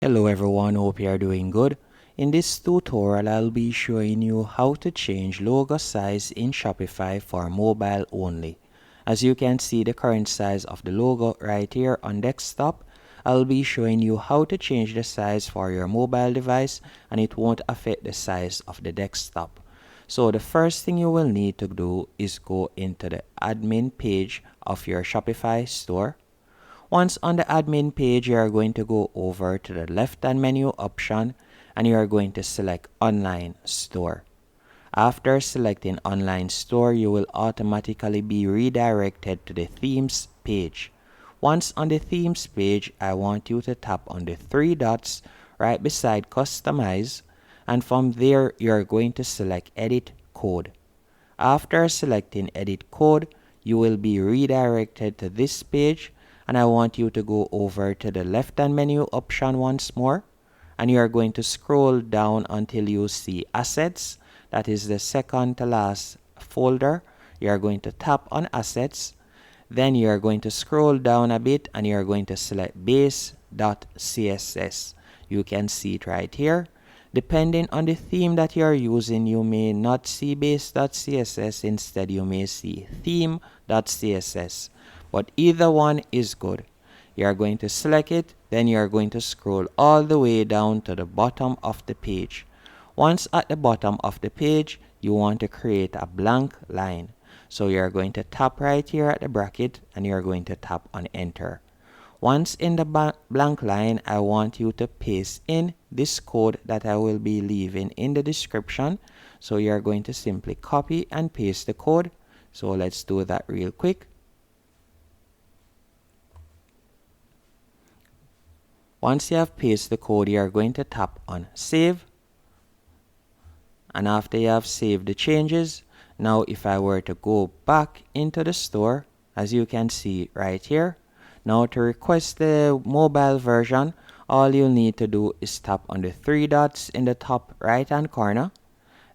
Hello everyone, hope you are doing good. In this tutorial, I'll be showing you how to change logo size in Shopify for mobile only. As you can see the current size of the logo right here on desktop, I'll be showing you how to change the size for your mobile device and it won't affect the size of the desktop. So the first thing you will need to do is go into the admin page of your Shopify store. Once on the admin page, you are going to go over to the left-hand menu option and you are going to select Online Store. After selecting Online Store, you will automatically be redirected to the Themes page. Once on the Themes page, I want you to tap on the three dots right beside Customize, and from there, you are going to select Edit Code. After selecting Edit Code, you will be redirected to this page, and I want you to go over to the left-hand menu option once more, and you are going to scroll down until you see Assets. That is the second to last folder. You are going to tap on Assets. Then you are going to scroll down a bit and you are going to select base.css. You can see it right here. Depending on the theme that you are using, you may not see base.css. Instead, you may see theme.css. But either one is good. You are going to select it, then you are going to scroll all the way down to the bottom of the page. Once at the bottom of the page, you want to create a blank line. So you are going to tap right here at the bracket and you are going to tap on enter. Once in the blank line, I want you to paste in this code that I will be leaving in the description. So you are going to simply copy and paste the code. So let's do that real quick. Once you have pasted the code, you are going to tap on save. And after you have saved the changes, now if I were to go back into the store, as you can see right here, now to request the mobile version, all you'll need to do is tap on the three dots in the top right hand corner.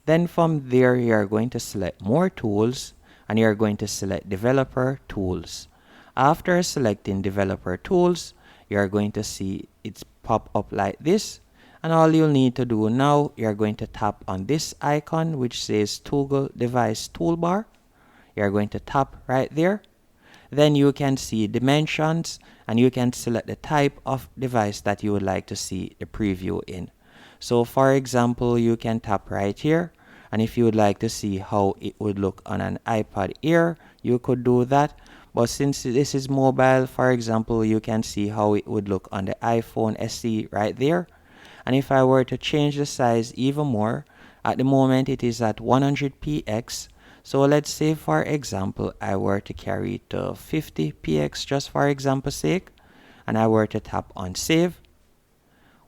Then from there, you are going to select more tools and you are going to select developer tools. After selecting developer tools, you are going to see it pop up like this. And all you'll need to do now, you're going to tap on this icon which says Toggle Device Toolbar. You're going to tap right there. Then you can see dimensions and you can select the type of device that you would like to see the preview in. So for example, you can tap right here, and if you would like to see how it would look on an iPad Air, you could do that. But since this is mobile, for example, you can see how it would look on the iPhone SE right there. And if I were to change the size even more, at the moment it is at 100px. So let's say for example, I were to carry it to 50px just for example's sake, and I were to tap on save.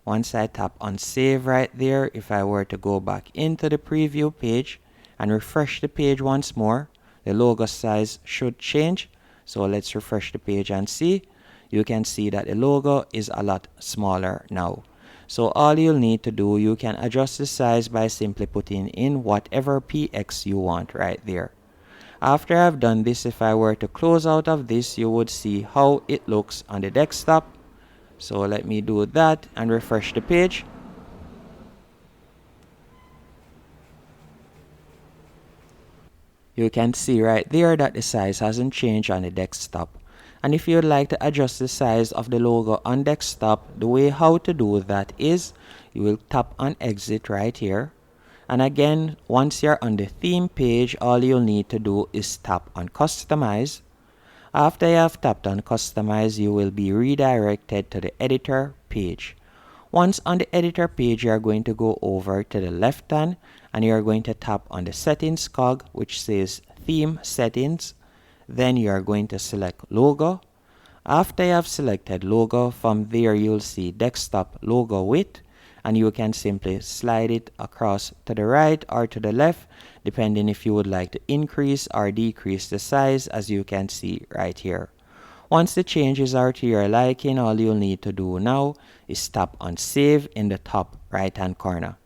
Once I tap on save right there, if I were to go back into the preview page and refresh the page once more, the logo size should change. So let's refresh the page and see. You can see that the logo is a lot smaller now. So all you'll need to do, you can adjust the size by simply putting in whatever px you want right there. After I've done this, if I were to close out of this, you would see how it looks on the desktop. So let me do that and refresh the page. You can see right there that the size hasn't changed on the desktop. And if you'd like to adjust the size of the logo on desktop, the way how to do that is you will tap on exit right here. And again, once you're on the theme page, all you'll need to do is tap on customize. After you have tapped on customize, you will be redirected to the editor page. Once on the editor page, you are going to go over to the left hand and you are going to tap on the settings cog which says theme settings. Then you are going to select logo. After you have selected logo, from there you'll see desktop logo width, and you can simply slide it across to the right or to the left depending if you would like to increase or decrease the size, as you can see right here. Once the changes are to your liking, all you'll need to do now is tap on save in the top right hand corner.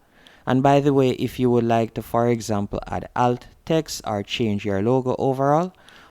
And by the way, if you would like to, for example, add alt text or change your logo overall,